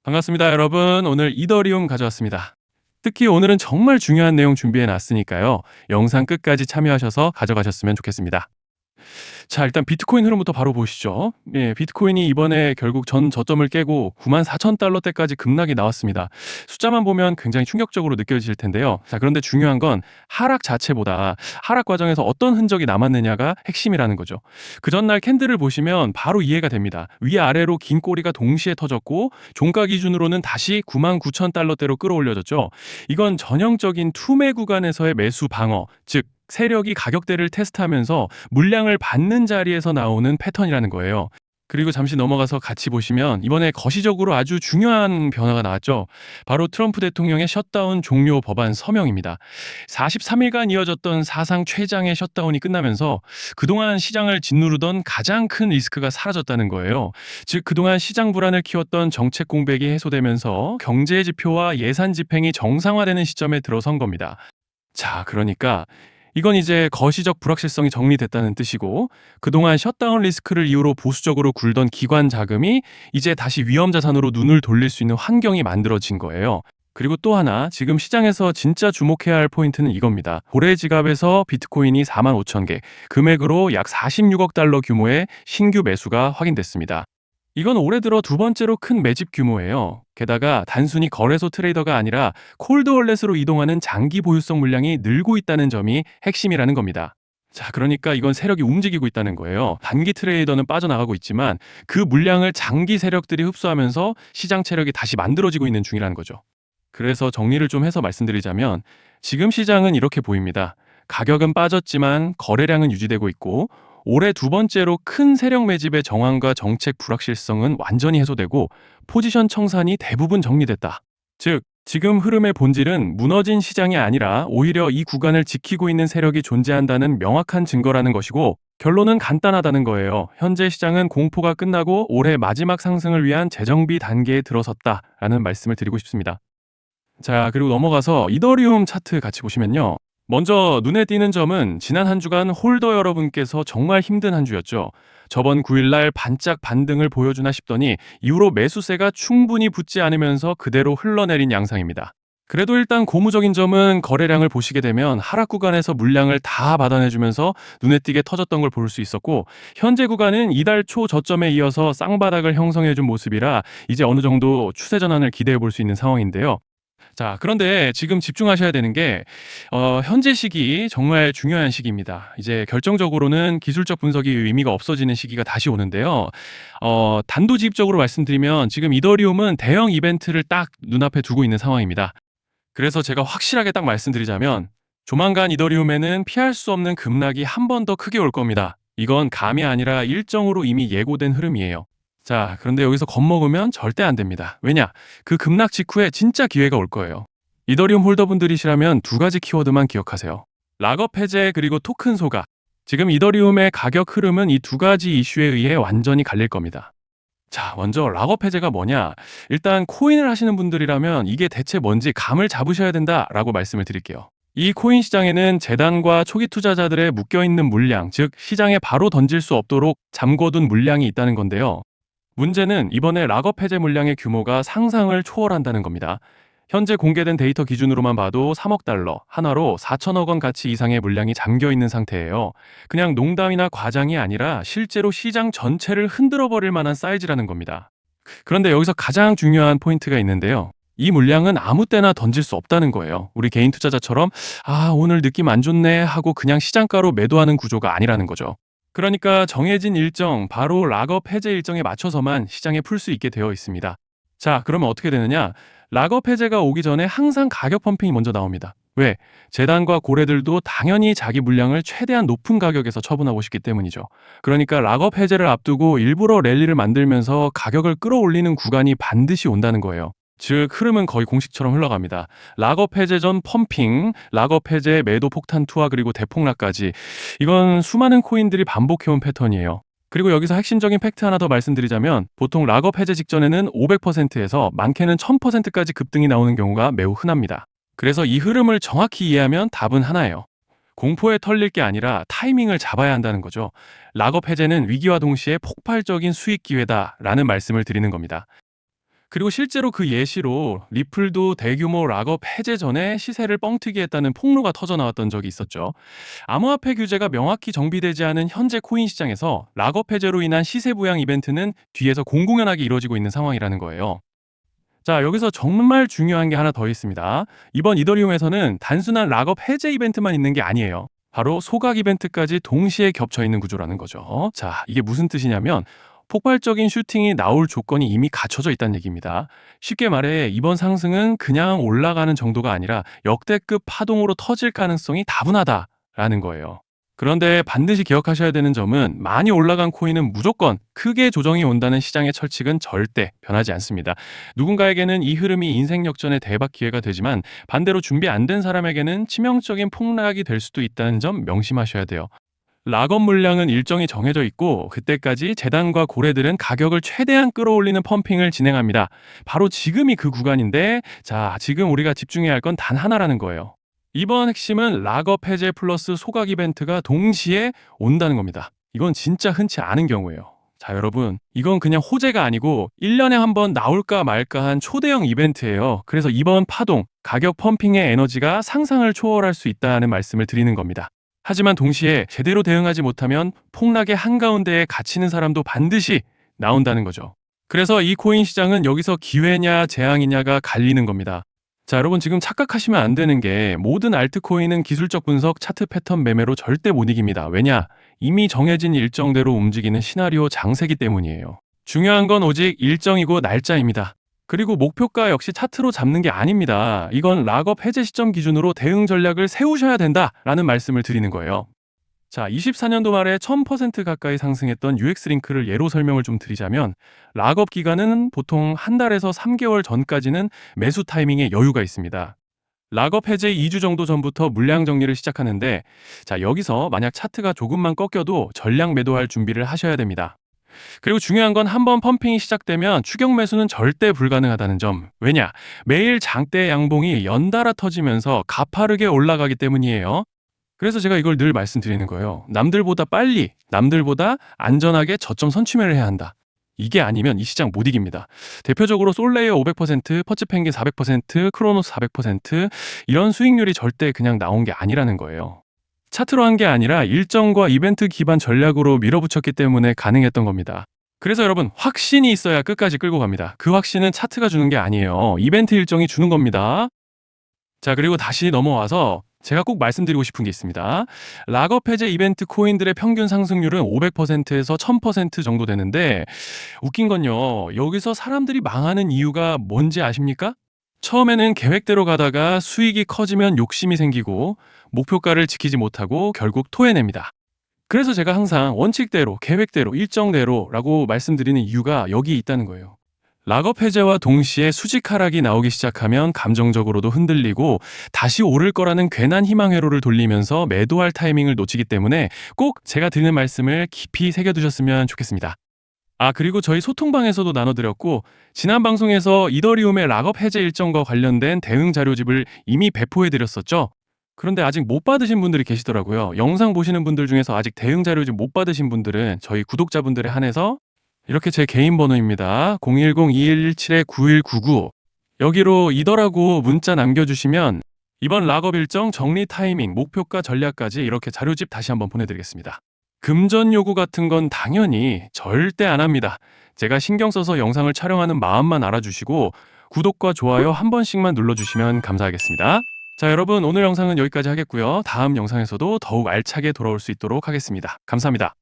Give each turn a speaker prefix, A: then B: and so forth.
A: 반갑습니다, 여러분. 오늘 이더리움 가져왔습니다. 특히 오늘은 정말 중요한 내용 준비해 놨으니까요. 영상 끝까지 참여하셔서 가져가셨으면 좋겠습니다. 자, 일단 비트코인 흐름부터 바로 보시죠. 예, 비트코인이 이번에 결국 전 저점을 깨고 94,000달러대까지 급락이 나왔습니다. 숫자만 보면 굉장히 충격적으로 느껴질 텐데요. 자, 그런데 중요한 건 하락 자체보다 하락 과정에서 어떤 흔적이 남았느냐가 핵심이라는 거죠. 그 전날 캔들을 보시면 바로 이해가 됩니다. 위아래로 긴 꼬리가 동시에 터졌고 종가 기준으로는 다시 99,000달러대로 끌어올려졌죠. 이건 전형적인 투매 구간에서의 매수 방어, 즉 세력이 가격대를 테스트하면서 물량을 받는 자리에서 나오는 패턴이라는 거예요. 그리고 잠시 넘어가서 같이 보시면 이번에 거시적으로 아주 중요한 변화가 나왔죠. 바로 트럼프 대통령의 셧다운 종료 법안 서명입니다. 43일간 이어졌던 사상 최장의 셧다운이 끝나면서 그동안 시장을 짓누르던 가장 큰 리스크가 사라졌다는 거예요. 즉 그동안 시장 불안을 키웠던 정책 공백이 해소되면서 경제 지표와 예산 집행이 정상화되는 시점에 들어선 겁니다. 자, 그러니까 이건 이제 거시적 불확실성이 정리됐다는 뜻이고, 그동안 셧다운 리스크를 이유로 보수적으로 굴던 기관 자금이 이제 다시 위험 자산으로 눈을 돌릴 수 있는 환경이 만들어진 거예요. 그리고 또 하나, 지금 시장에서 진짜 주목해야 할 포인트는 이겁니다. 고래 지갑에서 비트코인이 45,000개, 금액으로 약 46억 달러 규모의 신규 매수가 확인됐습니다. 이건 올해 들어 두 번째로 큰 매집 규모예요. 게다가 단순히 거래소 트레이더가 아니라 콜드 월렛으로 이동하는 장기 보유성 물량이 늘고 있다는 점이 핵심이라는 겁니다. 자, 그러니까 이건 세력이 움직이고 있다는 거예요. 단기 트레이더는 빠져나가고 있지만 그 물량을 장기 세력들이 흡수하면서 시장 체력이 다시 만들어지고 있는 중이라는 거죠. 그래서 정리를 좀 해서 말씀드리자면 지금 시장은 이렇게 보입니다. 가격은 빠졌지만 거래량은 유지되고 있고 올해 두 번째로 큰 세력 매집의 정황과 정책 불확실성은 완전히 해소되고 포지션 청산이 대부분 정리됐다. 즉, 지금 흐름의 본질은 무너진 시장이 아니라 오히려 이 구간을 지키고 있는 세력이 존재한다는 명확한 증거라는 것이고 결론은 간단하다는 거예요. 현재 시장은 공포가 끝나고 올해 마지막 상승을 위한 재정비 단계에 들어섰다라는 말씀을 드리고 싶습니다. 자, 그리고 넘어가서 이더리움 차트 같이 보시면요. 먼저 눈에 띄는 점은 지난 한 주간 홀더 여러분께서 정말 힘든 한 주였죠. 저번 9일날 반짝 반등을 보여주나 싶더니 이후로 매수세가 충분히 붙지 않으면서 그대로 흘러내린 양상입니다. 그래도 일단 고무적인 점은 거래량을 보시게 되면 하락 구간에서 물량을 다 받아내주면서 눈에 띄게 터졌던 걸 볼 수 있었고 현재 구간은 이달 초 저점에 이어서 쌍바닥을 형성해준 모습이라 이제 어느 정도 추세 전환을 기대해 볼 수 있는 상황인데요. 자, 그런데 지금 집중하셔야 되는 게 현재 시기 정말 중요한 시기입니다. 이제 결정적으로는 기술적 분석이 의미가 없어지는 시기가 다시 오는데요. 단도직입적으로 말씀드리면 지금 이더리움은 대형 이벤트를 딱 눈앞에 두고 있는 상황입니다. 그래서 제가 확실하게 딱 말씀드리자면 조만간 이더리움에는 피할 수 없는 급락이 한 번 더 크게 올 겁니다. 이건 감이 아니라 일정으로 이미 예고된 흐름이에요. 자, 그런데 여기서 겁먹으면 절대 안 됩니다. 왜냐? 그 급락 직후에 진짜 기회가 올 거예요. 이더리움 홀더분들이시라면 두 가지 키워드만 기억하세요. 락업 해제 그리고 토큰 소각. 지금 이더리움의 가격 흐름은 이 두 가지 이슈에 의해 완전히 갈릴 겁니다. 자, 먼저 락업 해제가 뭐냐? 일단 코인을 하시는 분들이라면 이게 대체 뭔지 감을 잡으셔야 된다라고 말씀을 드릴게요. 이 코인 시장에는 재단과 초기 투자자들의 묶여있는 물량, 즉 시장에 바로 던질 수 없도록 잠궈둔 물량이 있다는 건데요. 문제는 이번에 락업 해제 물량의 규모가 상상을 초월한다는 겁니다. 현재 공개된 데이터 기준으로만 봐도 3억 달러, 한화로 4천억 원 가치 이상의 물량이 잠겨 있는 상태예요. 그냥 농담이나 과장이 아니라 실제로 시장 전체를 흔들어 버릴 만한 사이즈라는 겁니다. 그런데 여기서 가장 중요한 포인트가 있는데요. 이 물량은 아무 때나 던질 수 없다는 거예요. 우리 개인 투자자처럼 오늘 느낌 안 좋네 하고 그냥 시장가로 매도하는 구조가 아니라는 거죠. 그러니까 정해진 일정, 바로 락업 해제 일정에 맞춰서만 시장에 풀 수 있게 되어 있습니다. 자, 그러면 어떻게 되느냐? 락업 해제가 오기 전에 항상 가격 펌핑이 먼저 나옵니다. 왜? 재단과 고래들도 당연히 자기 물량을 최대한 높은 가격에서 처분하고 싶기 때문이죠. 그러니까 락업 해제를 앞두고 일부러 랠리를 만들면서 가격을 끌어올리는 구간이 반드시 온다는 거예요. 즉 흐름은 거의 공식처럼 흘러갑니다. 락업 해제 전 펌핑, 락업 해제 매도 폭탄 투하 그리고 대폭락까지 이건 수많은 코인들이 반복해온 패턴이에요. 그리고 여기서 핵심적인 팩트 하나 더 말씀드리자면 보통 락업 해제 직전에는 500%에서 많게는 1000%까지 급등이 나오는 경우가 매우 흔합니다. 그래서 이 흐름을 정확히 이해하면 답은 하나예요. 공포에 털릴 게 아니라 타이밍을 잡아야 한다는 거죠. 락업 해제는 위기와 동시에 폭발적인 수익 기회다라는 말씀을 드리는 겁니다. 그리고 실제로 그 예시로 리플도 대규모 락업 해제 전에 시세를 뻥튀기 했다는 폭로가 터져 나왔던 적이 있었죠. 암호화폐 규제가 명확히 정비되지 않은 현재 코인 시장에서 락업 해제로 인한 시세 부양 이벤트는 뒤에서 공공연하게 이루어지고 있는 상황이라는 거예요. 자, 여기서 정말 중요한 게 하나 더 있습니다. 이번 이더리움에서는 단순한 락업 해제 이벤트만 있는 게 아니에요. 바로 소각 이벤트까지 동시에 겹쳐 있는 구조라는 거죠. 자, 이게 무슨 뜻이냐면 폭발적인 슈팅이 나올 조건이 이미 갖춰져 있다는 얘기입니다. 쉽게 말해 이번 상승은 그냥 올라가는 정도가 아니라 역대급 파동으로 터질 가능성이 다분하다라는 거예요. 그런데 반드시 기억하셔야 되는 점은 많이 올라간 코인은 무조건 크게 조정이 온다는 시장의 철칙은 절대 변하지 않습니다. 누군가에게는 이 흐름이 인생 역전의 대박 기회가 되지만 반대로 준비 안 된 사람에게는 치명적인 폭락이 될 수도 있다는 점 명심하셔야 돼요. 락업 물량은 일정이 정해져 있고 그때까지 재단과 고래들은 가격을 최대한 끌어올리는 펌핑을 진행합니다. 바로 지금이 그 구간인데 자, 지금 우리가 집중해야 할 건 단 하나라는 거예요. 이번 핵심은 락업 해제 플러스 소각 이벤트가 동시에 온다는 겁니다. 이건 진짜 흔치 않은 경우예요. 자, 여러분, 이건 그냥 호재가 아니고 1년에 한 번 나올까 말까 한 초대형 이벤트예요. 그래서 이번 파동, 가격 펌핑의 에너지가 상상을 초월할 수 있다는 말씀을 드리는 겁니다. 하지만 동시에 제대로 대응하지 못하면 폭락의 한가운데에 갇히는 사람도 반드시 나온다는 거죠. 그래서 이 코인 시장은 여기서 기회냐 재앙이냐가 갈리는 겁니다. 자, 여러분 지금 착각하시면 안 되는 게 모든 알트코인은 기술적 분석, 차트 패턴 매매로 절대 못 이깁니다. 왜냐? 이미 정해진 일정대로 움직이는 시나리오 장세기 때문이에요. 중요한 건 오직 일정이고 날짜입니다. 그리고 목표가 역시 차트로 잡는 게 아닙니다. 이건 락업 해제 시점 기준으로 대응 전략을 세우셔야 된다라는 말씀을 드리는 거예요. 자, 24년도 말에 1000% 가까이 상승했던 UX링크를 예로 설명을 좀 드리자면 락업 기간은 보통 한 달에서 3개월 전까지는 매수 타이밍에 여유가 있습니다. 락업 해제 2주 정도 전부터 물량 정리를 시작하는데 자, 여기서 만약 차트가 조금만 꺾여도 전량 매도할 준비를 하셔야 됩니다. 그리고 중요한 건 한번 펌핑이 시작되면 추격 매수는 절대 불가능하다는 점. 왜냐? 매일 장대 양봉이 연달아 터지면서 가파르게 올라가기 때문이에요. 그래서 제가 이걸 늘 말씀드리는 거예요. 남들보다 빨리, 남들보다 안전하게 저점 선취매를 해야 한다. 이게 아니면 이 시장 못 이깁니다. 대표적으로 솔레이어 500%, 퍼츠펭귄 400%, 크로노스 400% 이런 수익률이 절대 그냥 나온 게 아니라는 거예요. 차트로 한 게 아니라 일정과 이벤트 기반 전략으로 밀어붙였기 때문에 가능했던 겁니다. 그래서 여러분 확신이 있어야 끝까지 끌고 갑니다. 그 확신은 차트가 주는 게 아니에요. 이벤트 일정이 주는 겁니다. 자, 그리고 다시 넘어와서 제가 꼭 말씀드리고 싶은 게 있습니다. 락업 해제 이벤트 코인들의 평균 상승률은 500%에서 1000% 정도 되는데 웃긴 건요. 여기서 사람들이 망하는 이유가 뭔지 아십니까? 처음에는 계획대로 가다가 수익이 커지면 욕심이 생기고 목표가를 지키지 못하고 결국 토해냅니다. 그래서 제가 항상 원칙대로, 계획대로, 일정대로라고 말씀드리는 이유가 여기 있다는 거예요. 락업 해제와 동시에 수직 하락이 나오기 시작하면 감정적으로도 흔들리고 다시 오를 거라는 괜한 희망 회로를 돌리면서 매도할 타이밍을 놓치기 때문에 꼭 제가 드리는 말씀을 깊이 새겨두셨으면 좋겠습니다. 아, 그리고 저희 소통방에서도 나눠드렸고 지난 방송에서 이더리움의 락업 해제 일정과 관련된 대응 자료집을 이미 배포해드렸었죠. 그런데 아직 못 받으신 분들이 계시더라고요. 영상 보시는 분들 중에서 아직 대응 자료집 못 받으신 분들은 저희 구독자분들에 한해서 이렇게 제 개인 번호입니다. 010-2117-9199 여기로 이더라고 문자 남겨주시면 이번 락업 일정 정리 타이밍, 목표가 전략까지 이렇게 자료집 다시 한번 보내드리겠습니다. 금전 요구 같은 건 당연히 절대 안 합니다. 제가 신경 써서 영상을 촬영하는 마음만 알아주시고 구독과 좋아요 한 번씩만 눌러주시면 감사하겠습니다. 자, 여러분 오늘 영상은 여기까지 하겠고요. 다음 영상에서도 더욱 알차게 돌아올 수 있도록 하겠습니다. 감사합니다.